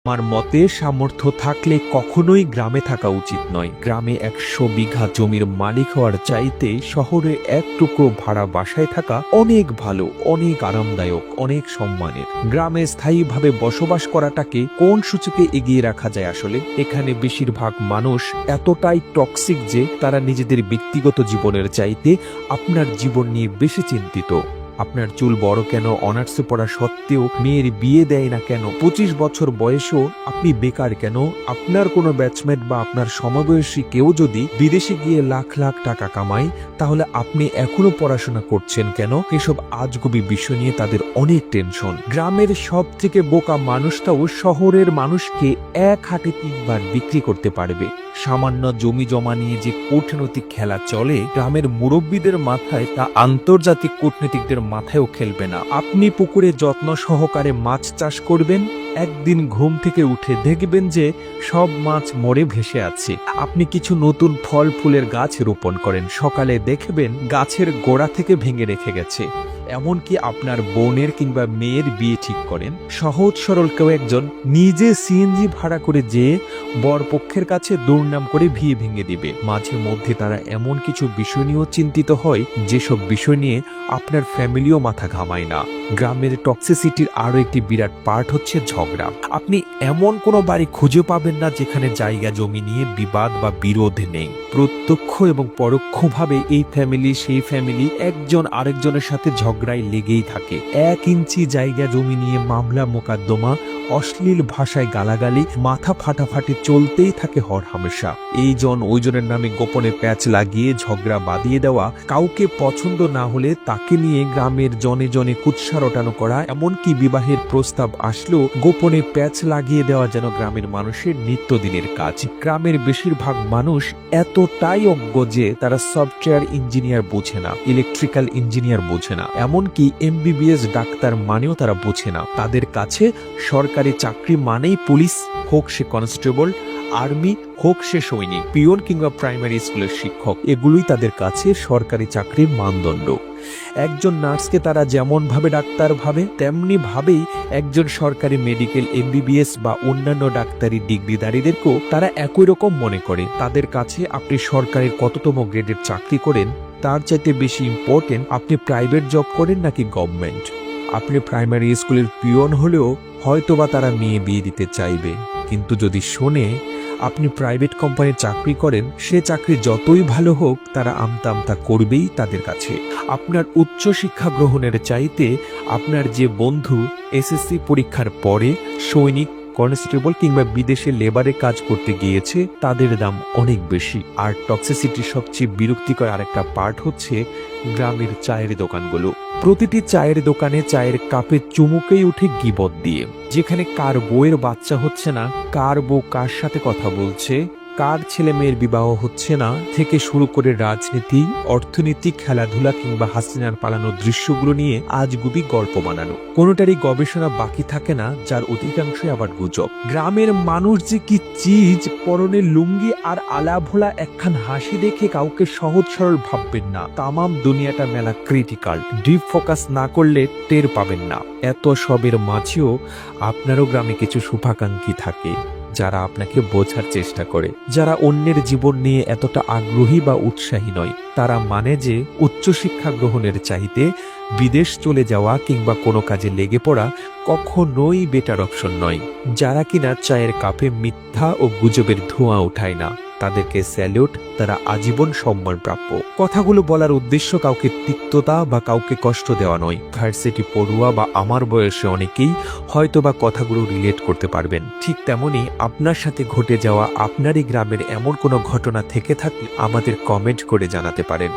আমার মতে সামর্থ্য থাকলে কখনোই গ্রামে থাকা উচিত নয়। গ্রামে ১০০ বিঘা জমির মালিক হওয়ার চাইতে শহরে এক টুকরো ভাড়া বাসায় থাকা অনেক ভালো, অনেক আরামদায়ক, অনেক সম্মানের। গ্রামে স্থায়ীভাবে বসবাস করাটাকে কোন সূচকে এগিয়ে রাখা যায়? আসলে এখানে বেশিরভাগ মানুষ এতটাই টক্সিক যে তারা নিজেদের ব্যক্তিগত জীবনের চাইতে আপনার জীবন নিয়ে বেশি চিন্তিত। আপনার চুল বড় কেন, অনার্সে পড়া সত্ত্বেও মেয়ের বিয়ে দেয় না কেন, ২৫ বছর বয়সেও আপনি বেকার কেন, আপনার কোনো ব্যাচমেট বা আপনার সমবয়সী কেউ যদি বিদেশে গিয়ে লাখ লাখ টাকা কামায় তাহলে আপনি এখনো পড়াশোনা করছেন কেন? এসব আজগুবি বিষয় নিয়ে তাদের অনেক টেনশন। গ্রামের সব থেকে বোকা মানুষটাও শহরের মানুষকে এক হাতে ৩ বার বিক্রি করতে পারবে। সামান্য জমি জমা নিয়ে যে কূটনৈতিক খেলা চলে গ্রামের মুরব্বীদের মাথায়, তা আন্তর্জাতিক কূটনীতিকদের মাথায়ও খেলবে না। আপনি পুকুরে যত্ন সহকারে মাছ চাষ করবেন, একদিন ঘুম থেকে উঠে দেখবেন যে সব মাছ মরে ভেসে আছে। আপনি কিছু নতুন ফল ফুলের গাছ রোপণ করেন, সকালে দেখবেন গাছের গোড়া থেকে ভেঙে রেখে গেছে। এমনকি আপনার বোনের কিংবা মেয়ের বিয়ে ঠিক করেন, সহজ সরল কেউ একজন নিজে সিএনজি ভাড়া করে যেয়ে বরপক্ষের কাছে দুর্নাম করে বিয়ে ভেঙে দিবে। মাঝে মধ্যে তারা এমন কিছু বিষয় নিয়েও চিন্তিত হয় যেসব বিষয় নিয়ে আপনার ফ্যামিলিও মাথা ঘামায় না। গ্রামের টক্সিসিটির আরো একটি বিরাট পার্ট হচ্ছে ঝগড়া। আপনি এমন কোনো বাড়ি খুঁজে পাবেন না যেখানে জায়গা জমি নিয়ে বিবাদ বা বিরোধ নেই। প্রত্যক্ষ এবং পরোক্ষভাবে এই ফ্যামিলি সেই ফ্যামিলি একজন আরেকজনের সাথে ঝগড়ায় লেগেই থাকে। ১ ইঞ্চি জায়গা জমি নিয়ে মামলা মোকদ্দমা, অশ্লীল ভাষায় গালাগালি, মাথা ফাটাফাটি চলতেই থাকে হরহামেশা। এইজন ওইজনের নামে গোপনে প্যাচ লাগিয়ে ঝগড়া বাঁধিয়ে দেওয়া, কাউকে পছন্দ না হলে তাকে নিয়ে গ্রামের জনে জনে কুৎসা রটানো করা, এমনকি বিবাহের প্রস্তাব আসলেও গোপনে প্যাচ লাগিয়ে দেওয়া যেন গ্রামের মানুষের নিত্যদিনের কাজ। গ্রামের বেশিরভাগ মানুষ এতটাই অজ্ঞ যে তারা সফটওয়্যার ইঞ্জিনিয়ার বোঝে না, ইলেকট্রিক্যাল ইঞ্জিনিয়ার বোঝে না, এমনকি এমবিবিএস ডাক্তার মানেও তারা বোঝে না। তাদের কাছে সরকারি চাকরি মানেই পুলিশ হোক সে কনস্টেবল, আর্মি হোক সে সৈনিক, পিয়ন কিংবা প্রাইমারি স্কুলের শিক্ষক, এগুলোই তাদের কাছে সরকারি চাকরির মানদণ্ড। একজন নার্সকে তারা যেমন ভাবে ডাক্তার ভাবে, তেমনি ভাবেই একজন সরকারি মেডিকেল এমবিবিএস বা অন্যান্য ডাক্তারি ডিগ্রিধারীদেরকেও তারা একই রকম মনে করে। তাদের কাছে আপনি সরকারের কততম গ্রেডের চাকরি করেন তার চাইতে বেশি ইম্পর্টেন্ট আপনি প্রাইভেট জব করেন নাকি গভর্নমেন্ট। আপনি প্রাইমারি স্কুলের পিয়ন হলেও হয়তোবা তারা মেয়ে বিয়ে দিতে চাইবে, কিন্তু যদি শোনে আপনি প্রাইভেট কোম্পানির চাকরি করেন, সে চাকরি যতই ভালো হোক তারা আমতা আমতা করবেই তাদের কাছে। আপনার উচ্চ শিক্ষা গ্রহণের চাইতে আপনার যে বন্ধু এসএসসি পরীক্ষার পরে সৈনিক, কনস্টেবল কিংবা বিদেশে লেবারে কাজ করতে গিয়েছে তাদের দাম অনেক বেশি। আর টক্সিসিটির সবচেয়ে বিরক্তিকর আরেকটা পার্ট হচ্ছে গ্রামের চায়ের দোকানগুলো। প্রতিটি চায়ের দোকানে চায়ের কাপে চুমুকেই উঠে গীবত দিয়ে, যেখানে কার বউয়ের বাচ্চা হচ্ছে না, কার বউ কার সাথে কথা বলছে, কার ছেলে মেয়ের বিবাহ হচ্ছে না থেকে শুরু করে রাজনীতি, অর্থনীতি, খেলাধুলা কিংবা হাসিনার পালানোর দৃশ্যগুলো নিয়ে আজগুবি গল্প বানানো। কোনোটারই গবেষণা বাকি থাকে না, যার অধিকাংশই আবার গুজব। গ্রামের মানুষ যে কি চিজ, পরনে লুঙ্গি আর আলাভোলা একখান হাসি দেখে কাউকে সহজ সরল ভাববেন না। তামাম দুনিয়াটা মেলা ক্রিটিক্যাল, ডিপ ফোকাস না করলে টের পাবেন না। এত সবের মাঝেও আপনারও গ্রামে কিছু শুভাকাঙ্ক্ষী থাকে যারা আপনাকে বোঝার চেষ্টা করে, যারা অন্যের জীবন নিয়ে এতটা আগ্রহী বা উৎসাহী নয়। তারা মানে যে উচ্চশিক্ষা গ্রহণের চাইতে বিদেশ চলে যাওয়া কিংবা কোনো কাজে লেগে পড়া কখনোই বেটার অপশন নয়। যারা কিনা চায়ের কাপে মিথ্যা ও গুজবের ধোঁয়া উঠায় না, তাদেরকে স্যালুট, তারা আজীবন সম্মান প্রাপ্য। কথাগুলো বলার উদ্দেশ্য কাউকে তিক্ততা বা কাউকে কষ্ট দেওয়া নয়। ভার্সিটি পড়ুয়া বা আমার বয়সে অনেকেই হয়তোবা কথাগুলো রিলেট করতে পারবেন। ঠিক তেমনি আপনার সাথে ঘটে যাওয়া আপনারই গ্রামের এমন কোনো ঘটনা থেকে থাকলে আমাদের কমেন্ট করে জানাতে পারেন।